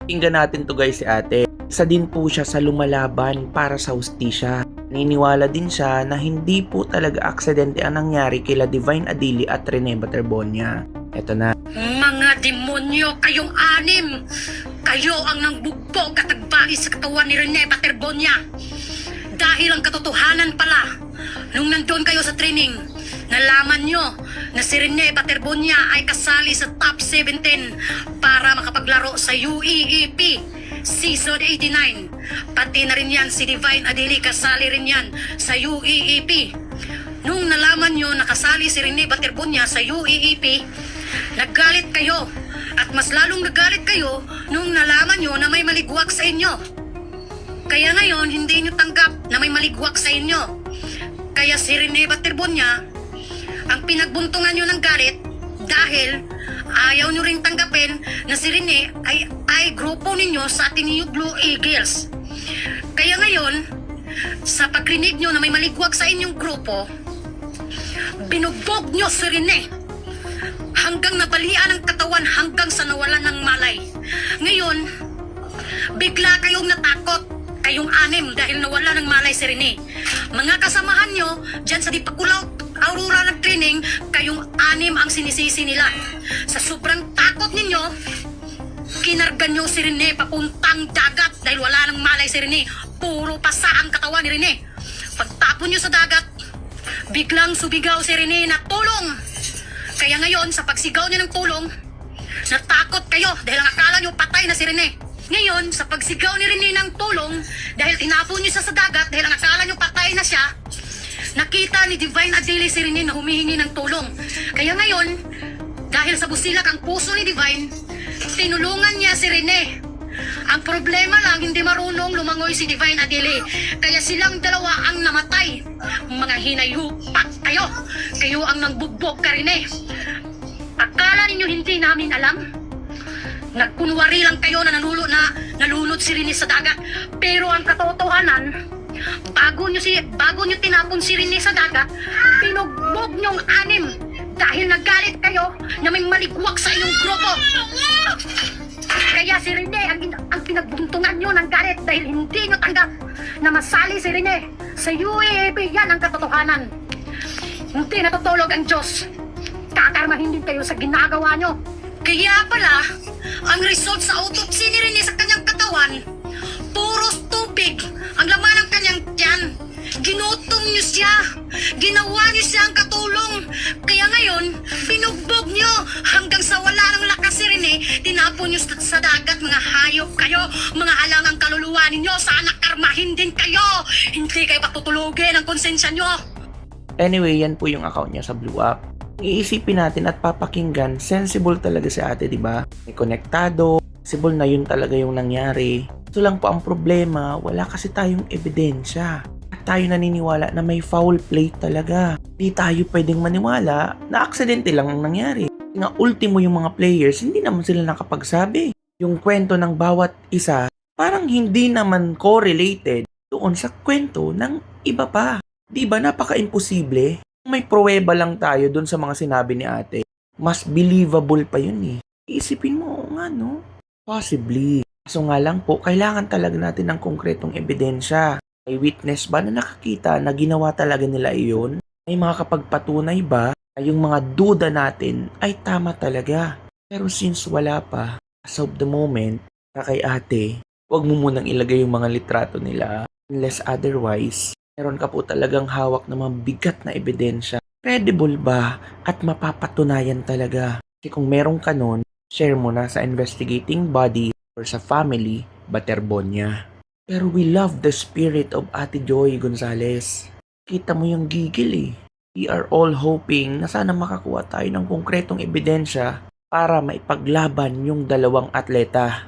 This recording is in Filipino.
Tingnan natin to guys si ate. Isa din po siya sa lumalaban para sa hustisya. Naniniwala din siya na hindi po talaga aksidente ang nangyari kila Divine Adili at Rene Baterbonia. Eto na. Mga demonyo kayong anim! Kayo ang nangbugbog at nagbali sa katawan ni Rene Baterbonia. Dahil ang katotohanan pala, nung nandun kayo sa training, nalaman nyo na si Rene Baterbonia ay kasali sa top 17 para makapaglaro sa UEEP Season 89. Pati na rin yan si Divine Adili, kasali rin yan sa UEEP. Nung nalaman nyo na kasali si Rene Baterbonia sa UEEP, naggalit kayo. At mas lalong naggalit kayo nung nalaman nyo na may maligwak sa inyo. Kaya ngayon, hindi nyo tanggap na may maligwak sa inyo. Kaya si Rene Baterbonia ang pinagbuntungan nyo ng galit dahil ayaw nyo rin tanggapin na si Rene ay grupo ninyo sa Ateneo Blue Eagles. Kaya ngayon, sa pagrinig nyo na may maligwak sa inyong grupo, binugbog nyo si Rene hanggang nabalian ang katawan, hanggang sa nawalan ng malay. Ngayon, bigla kayong natakot, kayong anim, dahil nawala ng malay si Rene. Mga kasamahan nyo dyan sa Dipakulaw Aurora nag-training, kayong anim ang sinisisi nila. Sa sobrang takot ninyo, kinarga nyo si Rene papuntang dagat dahil wala ng malay si Rene. Puro pasa ang katawan ni Rene. Pagtapon nyo sa dagat, biglang subigaw si Rene na tulong. Kaya ngayon, sa pagsigaw niya ng tulong, natakot kayo dahil ang akala nyo patay na si Rene. Ngayon, sa pagsigaw ni Rene ng tulong, dahil tinapon nyo siya sa dagat, dahil ang akala nyo patay na siya, nakita ni Divine Adili si Rene na humihingi ng tulong. Kaya ngayon, dahil sa busilak ang puso ni Divine, tinulungan niya si Rene. Ang problema lang, hindi marunong lumangoy si Divine Adili. Kaya silang dalawa ang namatay. Mga hinayupak kayo. Kayo ang nangbugbog ka, Rene. Akala ninyo hindi namin alam? Nagkunwari lang kayo na nalunod si Rene sa dagat. Pero ang katotohanan, bago nyo tinapon si Rene sa dagat, pinugbog nyong anim dahil nagalit kayo na may maligwak sa inyong grupo. Kaya si Rene ang pinagbuntungan nyo ng galit dahil hindi nyo tanggap na masali si Rene sa UAAP. Yan ang katotohanan. Hindi natutulog ang Diyos. Kakarmahin din kayo sa ginagawa nyo. Kaya pala, ang result sa autopsy ni Rene sa kanyang katawan, puros tubig ang laman ng kanyang tiyan. Ginutom nyo siya. Ginawa nyo siyang katulong. Kaya ngayon, binugbog nyo hanggang sa wala ng lakas si Rene. Tinapon nyo sa dagat. Mga hayop kayo. Mga halangang kaluluwa ninyo. Sana karmahin din kayo. Hindi kayo patutulugin ang konsensya nyo. Anyway, yan po yung account niya sa Blue App. Iisipin natin at papakinggan, sensible talaga si ate, di ba? May konektado, sensible na yun talaga yung nangyari. Ito lang po ang problema, wala kasi tayong ebidensya. At tayo naniniwala na may foul play talaga. Di tayo pwedeng maniwala na aksidente lang ang nangyari. Nga ultimo yung mga players, hindi naman sila nakapagsabi. Yung kwento ng bawat isa, parang hindi naman correlated doon sa kwento ng iba pa. Di ba napaka-imposible? May pruweba lang tayo doon sa mga sinabi ni ate. Mas believable pa yun eh. Iisipin mo nga no? Possibly. So nga lang po, kailangan talaga natin ng konkretong ebidensya. May witness ba na nakakita na ginawa talaga nila iyon? May makakapagpatunay ba na yung mga duda natin ay tama talaga? Pero since wala pa, as of the moment, na kay ate, huwag mo munang ilagay yung mga litrato nila. Unless otherwise, meron ka po talagang hawak na mabigat na ebidensya. Credible ba at mapapatunayan talaga? Kasi kung meron ka nun, share mo na sa investigating body or sa family Baterbonia. Pero we love the spirit of Ate Joy Gonzales. Kita mo yung gigil eh. We are all hoping na sana makakuha tayo ng konkretong ebidensya para maipaglaban yung dalawang atleta.